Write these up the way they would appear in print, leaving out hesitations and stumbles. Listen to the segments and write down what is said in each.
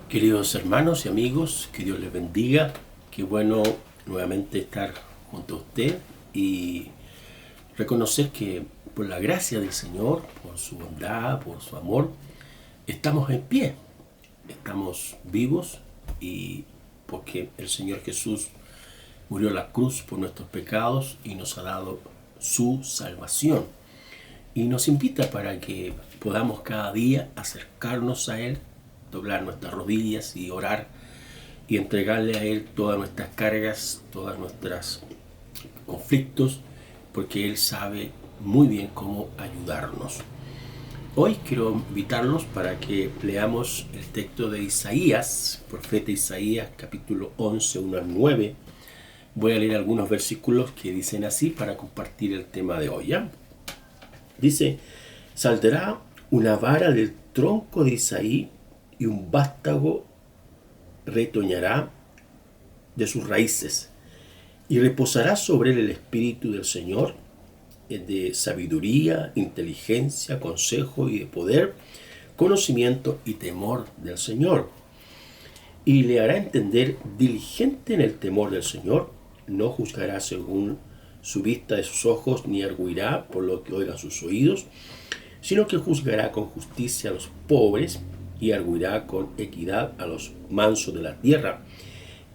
Queridos hermanos y amigos, que Dios les bendiga. Qué bueno nuevamente estar junto a usted y reconocer que por la gracia del Señor, por su bondad, por su amor, estamos en pie, estamos vivos y porque el Señor Jesús murió en la cruz por nuestros pecados y nos ha dado su salvación. Y nos invita para que podamos cada día acercarnos a Él, doblar nuestras rodillas y orar y entregarle a Él todas nuestras cargas, todas nuestras conflictos, porque Él sabe muy bien cómo ayudarnos. Hoy quiero invitarlos para que leamos el texto de Isaías, profeta Isaías, capítulo 11, 1 al 9. Voy a leer algunos versículos que dicen así para compartir el tema de hoy, ¿ya? Dice: saldrá una vara del tronco de Isaí y un vástago retoñará de sus raíces, y reposará sobre él el espíritu del Señor, de sabiduría, inteligencia, consejo y de poder, conocimiento y temor del Señor. Y le hará entender diligente en el temor del Señor, no juzgará según su vista de sus ojos, ni arguirá por lo que oigan sus oídos, sino que juzgará con justicia a los pobres y arguirá con equidad a los mansos de la tierra,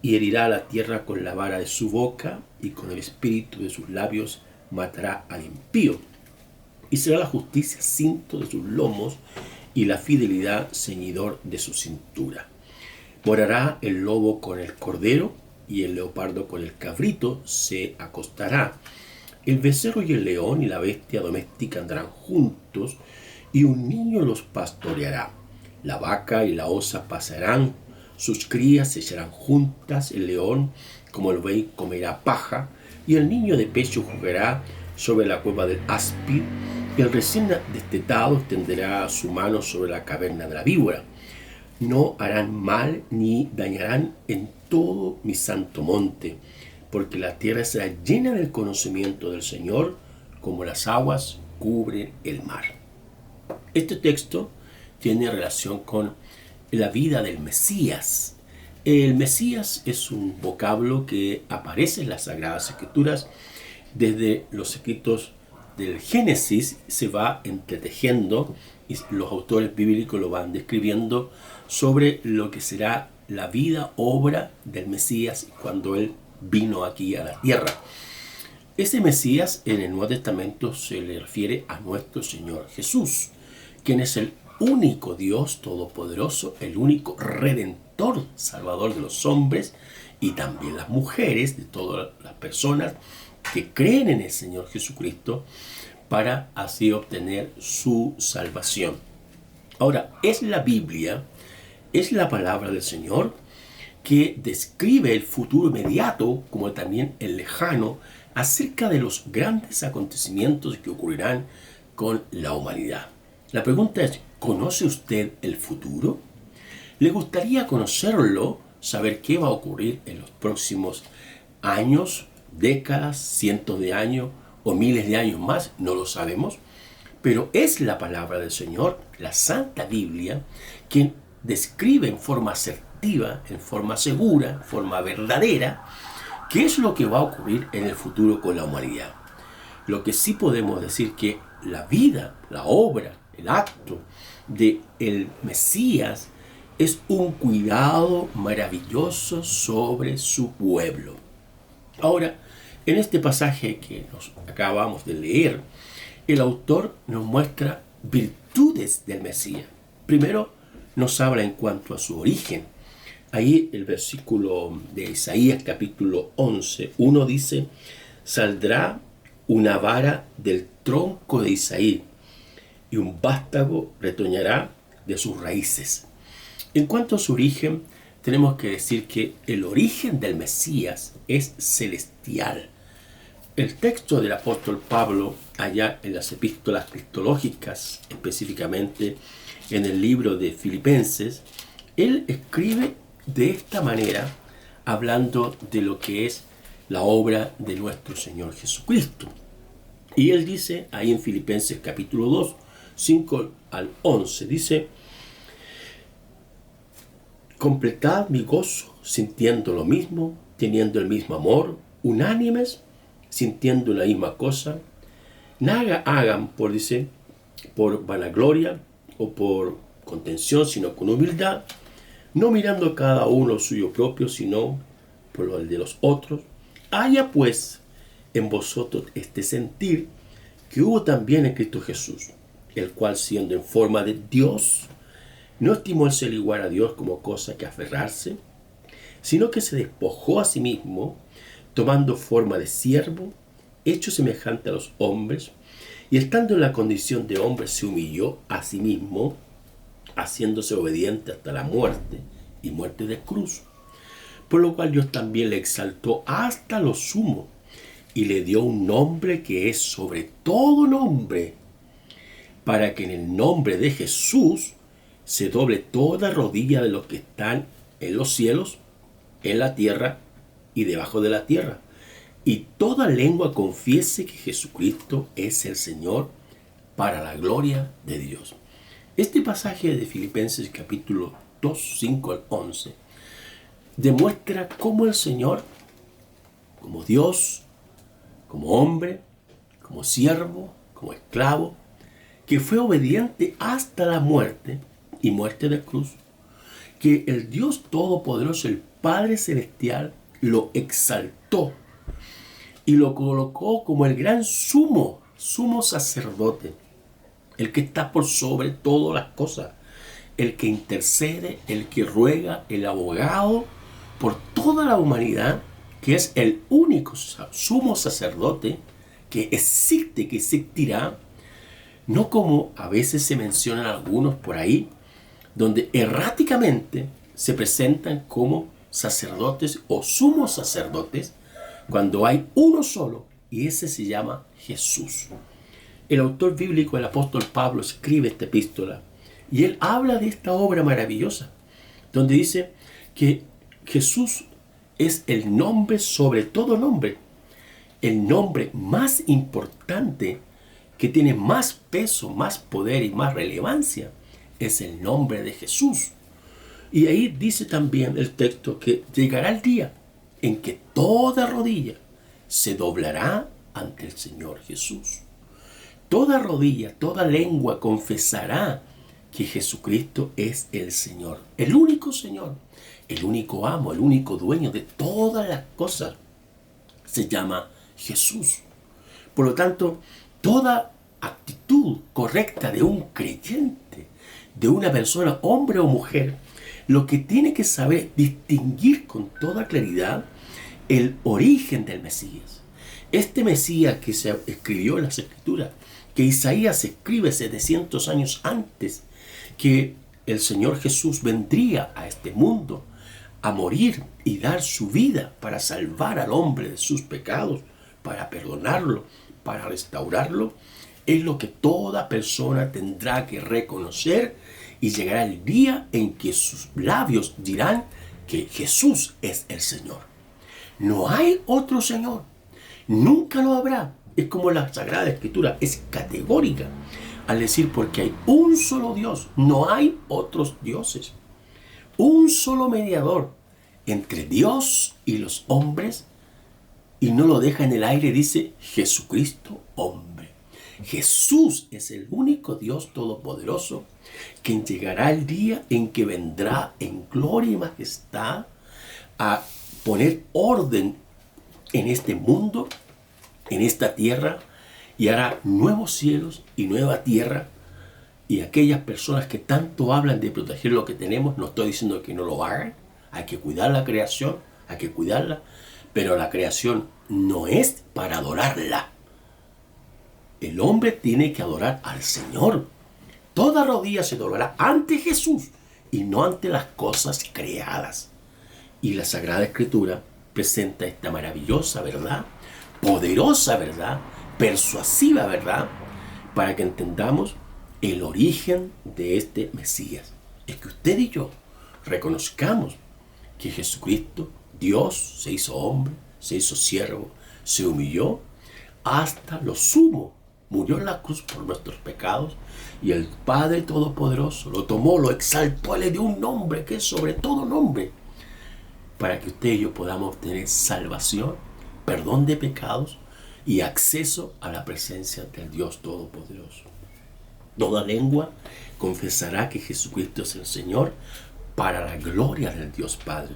y herirá a la tierra con la vara de su boca, y con el espíritu de sus labios matará al impío. Y será la justicia cinto de sus lomos, y la fidelidad ceñidor de su cintura. Morará el lobo con el cordero, y el leopardo con el cabrito se acostará. El becerro y el león y la bestia doméstica andarán juntos, y un niño los pastoreará. La vaca y la osa pasarán, sus crías se echarán juntas, el león como el buey comerá paja, y el niño de pecho jugará sobre la cueva del áspid, y el recién destetado extenderá su mano sobre la caverna de la víbora. No harán mal ni dañarán en todo mi santo monte, porque la tierra será llena del conocimiento del Señor, como las aguas cubren el mar. Este texto tiene relación con la vida del Mesías. El Mesías es un vocablo que aparece en las Sagradas Escrituras. Desde los escritos del Génesis se va entretejiendo y los autores bíblicos lo van describiendo sobre lo que será la vida, obra del Mesías cuando él vino aquí a la tierra. Ese Mesías en el Nuevo Testamento se le refiere a nuestro Señor Jesús, quien es el único Dios todopoderoso, el único redentor, salvador de los hombres y también las mujeres, de todas las personas que creen en el Señor Jesucristo, para así obtener su salvación. Ahora, es la Biblia, es la palabra del Señor que describe el futuro inmediato como también el lejano acerca de los grandes acontecimientos que ocurrirán con la humanidad. La pregunta es: ¿conoce usted el futuro? ¿Le gustaría conocerlo, saber qué va a ocurrir en los próximos años, décadas, cientos de años o miles de años más? No lo sabemos, pero es la palabra del Señor, la Santa Biblia, quien describe en forma asertiva, en forma segura, en forma verdadera, qué es lo que va a ocurrir en el futuro con la humanidad. Lo que sí podemos decir que la vida, la obra, el acto de el Mesías es un cuidado maravilloso sobre su pueblo. Ahora, en este pasaje que nos acabamos de leer, el autor nos muestra virtudes del Mesías. Primero, nos habla en cuanto a su origen. Ahí el versículo de Isaías capítulo 11, 1 dice: saldrá una vara del tronco de Isaí, y un vástago retoñará de sus raíces. En cuanto a su origen, tenemos que decir que el origen del Mesías es celestial. El texto del apóstol Pablo, allá en las epístolas cristológicas, específicamente en el libro de Filipenses, él escribe de esta manera, hablando de lo que es la obra de nuestro Señor Jesucristo. Y él dice ahí en Filipenses capítulo 2, 5 al 11, dice: completad mi gozo, sintiendo lo mismo, teniendo el mismo amor, unánimes, sintiendo la misma cosa. Nada hagan por vanagloria o por contención, sino con humildad, no mirando cada uno suyo propio, sino por lo de los otros. Haya pues en vosotros este sentir que hubo también en Cristo Jesús, el cual, siendo en forma de Dios, no estimó el ser igual a Dios como cosa que aferrarse, sino que se despojó a sí mismo, tomando forma de siervo, hecho semejante a los hombres, y estando en la condición de hombre se humilló a sí mismo, haciéndose obediente hasta la muerte y muerte de cruz. Por lo cual Dios también le exaltó hasta lo sumo y le dio un nombre que es sobre todo nombre, para que en el nombre de Jesús se doble toda rodilla de los que están en los cielos, en la tierra y debajo de la tierra, y toda lengua confiese que Jesucristo es el Señor, para la gloria de Dios. Este pasaje de Filipenses capítulo 2, 5 al 11 demuestra cómo el Señor, como Dios, como hombre, como siervo, como esclavo, que fue obediente hasta la muerte y muerte de cruz, que el Dios Todopoderoso, el Padre Celestial, lo exaltó y lo colocó como el gran sumo sacerdote, el que está por sobre todas las cosas, el que intercede, el que ruega, el abogado por toda la humanidad, que es el único sumo sacerdote que existe, que existirá, no como a veces se mencionan algunos por ahí, donde erráticamente se presentan como sacerdotes o sumos sacerdotes, cuando hay uno solo, y ese se llama Jesús. El autor bíblico, el apóstol Pablo, escribe esta epístola y él habla de esta obra maravillosa, donde dice que Jesús es el nombre sobre todo nombre, el nombre más importante, que tiene más peso, más poder y más relevancia, es el nombre de Jesús. Y ahí dice también el texto que llegará el día en que toda rodilla se doblará ante el Señor Jesús. Toda rodilla, toda lengua confesará que Jesucristo es el Señor, el único Señor, el único amo, el único dueño de todas las cosas. Se llama Jesús. Por lo tanto, toda actitud correcta de un creyente, de una persona, hombre o mujer, lo que tiene que saber distinguir con toda claridad el origen del Mesías. Este Mesías que se escribió en las Escrituras, que Isaías escribe 700 años antes, que el Señor Jesús vendría a este mundo a morir y dar su vida para salvar al hombre de sus pecados, para perdonarlo, para restaurarlo, es lo que toda persona tendrá que reconocer, y llegará el día en que sus labios dirán que Jesús es el Señor. No hay otro Señor, nunca lo habrá. Es como la Sagrada Escritura, es categórica al decir, porque hay un solo Dios, no hay otros dioses. Un solo mediador entre Dios y los hombres, y no lo deja en el aire, dice Jesucristo hombre. Jesús es el único Dios todopoderoso, quien llegará el día en que vendrá en gloria y majestad a poner orden en este mundo, en esta tierra, y hará nuevos cielos y nueva tierra. Y aquellas personas que tanto hablan de proteger lo que tenemos, no estoy diciendo que no lo hagan, hay que cuidar la creación, hay que cuidarla, pero la creación no es para adorarla. El hombre tiene que adorar al Señor. Toda rodilla se doblará ante Jesús y no ante las cosas creadas. Y la Sagrada Escritura presenta esta maravillosa verdad, poderosa verdad, persuasiva verdad, para que entendamos el origen de este Mesías. Es que usted y yo reconozcamos que Jesucristo, Dios, se hizo hombre, se hizo siervo, se humilló hasta lo sumo, murió en la cruz por nuestros pecados, y el Padre Todopoderoso lo tomó, lo exaltó, le dio un nombre que es sobre todo nombre, para que usted y yo podamos obtener salvación, perdón de pecados y acceso a la presencia del Dios Todopoderoso. Toda lengua confesará que Jesucristo es el Señor, para la gloria del Dios Padre.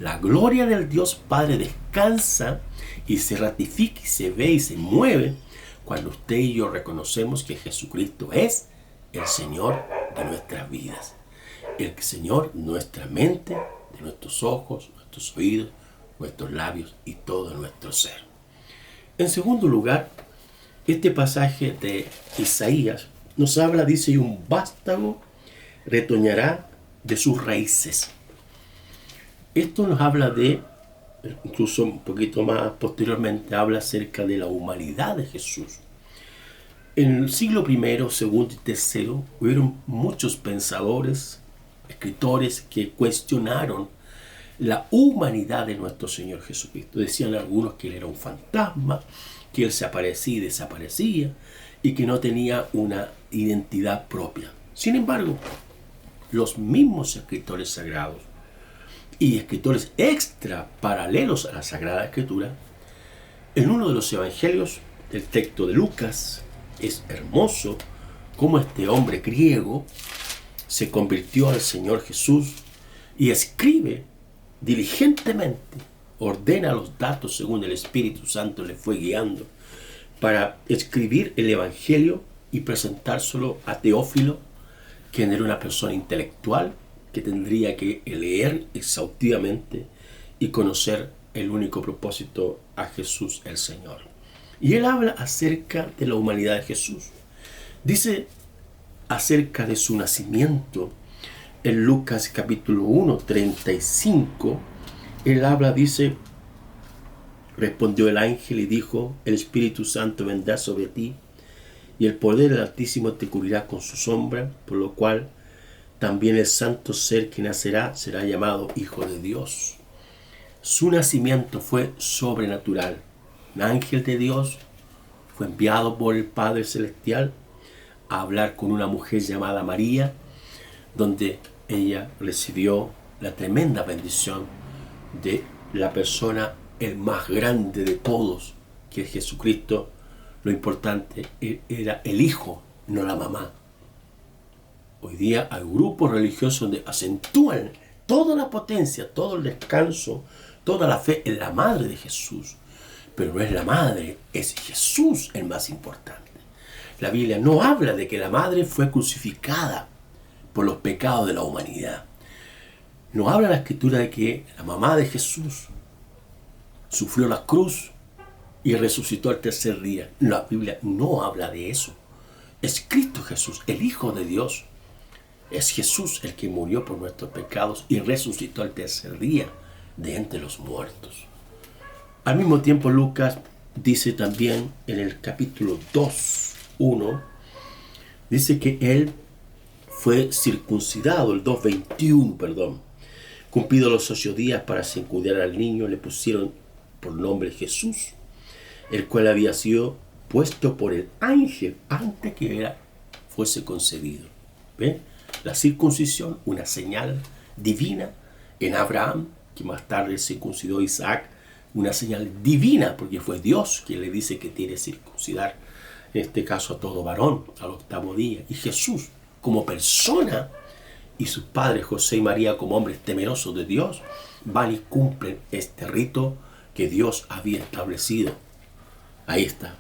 La gloria del Dios Padre descansa y se ratifica y se ve y se mueve cuando usted y yo reconocemos que Jesucristo es el Señor de nuestras vidas. El Señor de nuestra mente, de nuestros ojos, nuestros oídos, nuestros labios y todo nuestro ser. En segundo lugar, este pasaje de Isaías nos habla, dice, y un vástago retoñará de sus raíces. Esto nos habla de, incluso un poquito más posteriormente, habla acerca de la humanidad de Jesús. En el siglo I, II y III hubieron muchos pensadores, escritores que cuestionaron la humanidad de nuestro Señor Jesucristo. Decían algunos que Él era un fantasma, que Él se aparecía y desaparecía, y que no tenía una identidad propia. Sin embargo, los mismos escritores sagrados y escritores extra paralelos a la Sagrada Escritura, en uno de los evangelios, el texto de Lucas, es hermoso cómo este hombre griego se convirtió al Señor Jesús y escribe diligentemente, ordena los datos según el Espíritu Santo le fue guiando para escribir el evangelio y presentárselo a Teófilo, quien era una persona intelectual que tendría que leer exhaustivamente y conocer el único propósito a Jesús el Señor. Y él habla acerca de la humanidad de Jesús. Dice acerca de su nacimiento en Lucas capítulo 1, 35. Él habla, dice: respondió el ángel y dijo: el Espíritu Santo vendrá sobre ti, y el poder del Altísimo te cubrirá con su sombra, por lo cual también el santo ser que nacerá será llamado Hijo de Dios. Su nacimiento fue sobrenatural. Un ángel de Dios fue enviado por el Padre Celestial a hablar con una mujer llamada María, donde ella recibió la tremenda bendición de la persona, el más grande de todos, que es Jesucristo. Lo importante era el Hijo, no la mamá. Hoy día hay grupos religiosos donde acentúan toda la potencia, todo el descanso, toda la fe en la madre de Jesús. Pero no es la madre, es Jesús el más importante. La Biblia no habla de que la madre fue crucificada por los pecados de la humanidad. No habla la Escritura de que la mamá de Jesús sufrió la cruz y resucitó al tercer día. La Biblia no habla de eso. Es Cristo Jesús, el Hijo de Dios. Es Jesús el que murió por nuestros pecados y resucitó al tercer día de entre los muertos. Al mismo tiempo, Lucas dice también en el capítulo 2:1, dice que él fue circuncidado, el 2:21, perdón. Cumplidos los 8 días para circuncidar al niño, le pusieron por nombre Jesús, el cual había sido puesto por el ángel antes que fuese concebido. ¿Ve? La circuncisión, una señal divina en Abraham, que más tarde circuncidó a Isaac, una señal divina, porque fue Dios quien le dice que tiene que circuncidar, en este caso a todo varón, al 8º día. Y Jesús, como persona, y sus padres José y María, como hombres temerosos de Dios, van y cumplen este rito que Dios había establecido. Ahí está.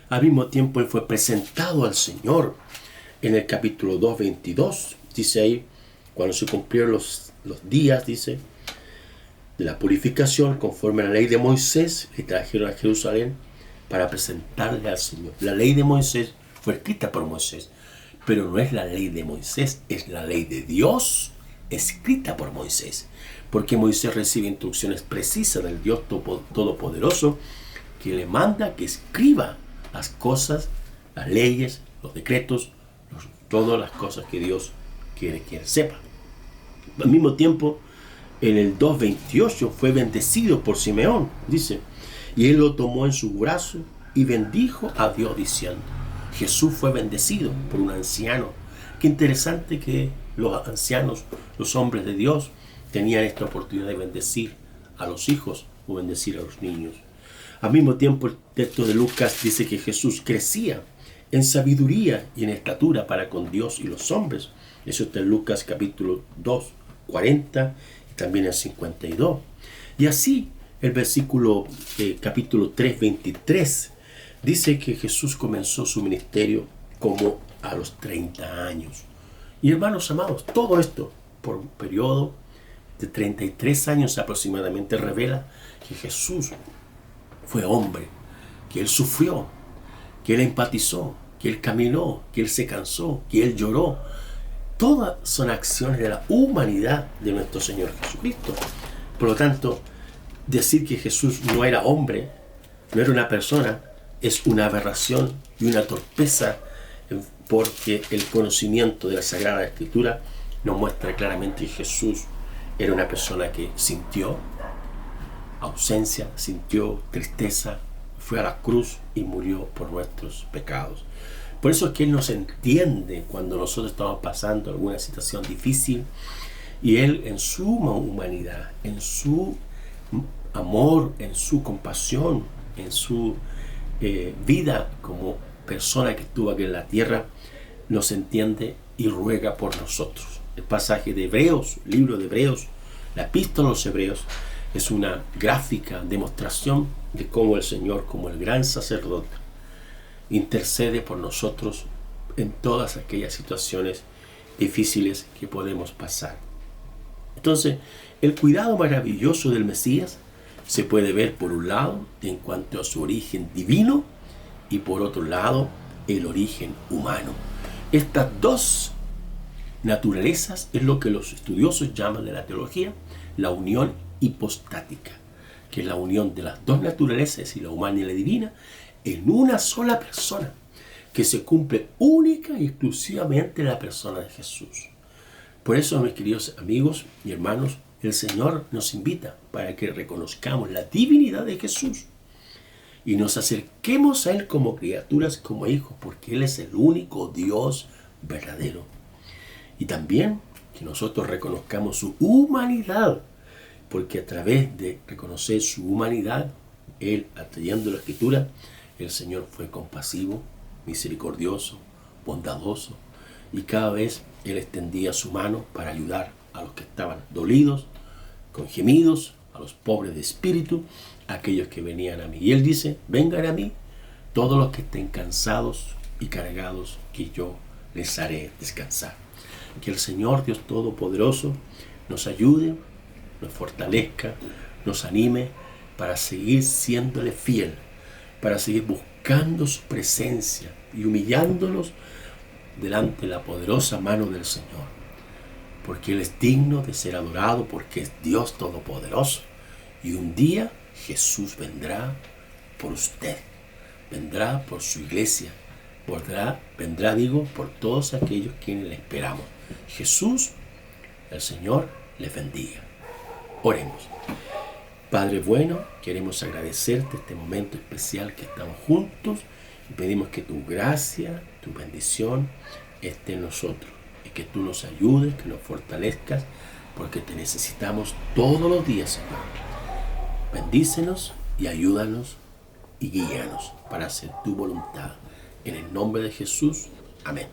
Al mismo tiempo, él fue presentado al Señor en el capítulo 2:22. Dice ahí, cuando se cumplieron los días, dice, de la purificación, conforme a la ley de Moisés, le trajeron a Jerusalén para presentarle al Señor. La ley de Moisés fue escrita por Moisés, pero no es la ley de Moisés, es la ley de Dios escrita por Moisés, porque Moisés recibe instrucciones precisas del Dios Todopoderoso, que le manda que escriba las cosas, las leyes, los decretos, todas las cosas que Dios quiere que él sepa. Al mismo tiempo, en el 2:28 fue bendecido por Simeón, dice, y él lo tomó en su brazo y bendijo a Dios diciendo: Jesús fue bendecido por un anciano. Qué interesante que los ancianos, los hombres de Dios, tenían esta oportunidad de bendecir a los hijos o bendecir a los niños. Al mismo tiempo, el texto de Lucas dice que Jesús crecía en sabiduría y en estatura para con Dios y los hombres. Eso está en Lucas capítulo 2, 40 y también en 52. Y así el versículo capítulo 3, 23 dice que Jesús comenzó su ministerio como a los 30 años. Y hermanos amados, todo esto por un periodo de 33 años aproximadamente revela que Jesús fue hombre, que Él sufrió, que Él empatizó, que Él caminó, que Él se cansó, que Él lloró. Todas son acciones de la humanidad de nuestro Señor Jesucristo. Por lo tanto, decir que Jesús no era hombre, no era una persona, es una aberración y una torpeza, porque el conocimiento de la Sagrada Escritura nos muestra claramente que Jesús era una persona que sintió ausencia, sintió tristeza, fue a la cruz y murió por nuestros pecados. Por eso es que Él nos entiende cuando nosotros estamos pasando alguna situación difícil, y Él en su humanidad, en su amor, en su compasión, en su vida como persona que estuvo aquí en la tierra, nos entiende y ruega por nosotros. El pasaje de Hebreos, libro de Hebreos, la epístola a los Hebreos, es una gráfica demostración de cómo el Señor, como el gran sacerdote, intercede por nosotros en todas aquellas situaciones difíciles que podemos pasar. Entonces, el cuidado maravilloso del Mesías se puede ver por un lado en cuanto a su origen divino y por otro lado el origen humano. Estas dos naturalezas es lo que los estudiosos llaman de la teología la unión hipostática, que es la unión de las dos naturalezas, es decir, la humana y la divina, en una sola persona, que se cumple única y exclusivamente en la persona de Jesús. Por eso, mis queridos amigos y hermanos, el Señor nos invita para que reconozcamos la divinidad de Jesús y nos acerquemos a Él como criaturas, como hijos, porque Él es el único Dios verdadero. Y también que nosotros reconozcamos su humanidad, porque a través de reconocer su humanidad, Él, atrayendo la Escritura, el Señor fue compasivo, misericordioso, bondadoso, y cada vez Él extendía su mano para ayudar a los que estaban dolidos, con gemidos, a los pobres de espíritu, a aquellos que venían a mí. Y Él dice: vengan a mí todos los que estén cansados y cargados, que yo les haré descansar. Que el Señor Dios Todopoderoso nos ayude, nos fortalezca, nos anime para seguir siéndole fiel, para seguir buscando su presencia y humillándonos delante de la poderosa mano del Señor, porque Él es digno de ser adorado, porque es Dios Todopoderoso. Y un día Jesús vendrá por usted, vendrá por su iglesia, vendrá por todos aquellos quienes le esperamos. Jesús, el Señor, les bendiga. Oremos. Padre bueno, queremos agradecerte este momento especial que estamos juntos y pedimos que tu gracia, tu bendición esté en nosotros y que tú nos ayudes, que nos fortalezcas, porque te necesitamos todos los días, Señor. Bendícenos y ayúdanos y guíanos para hacer tu voluntad. En el nombre de Jesús. Amén.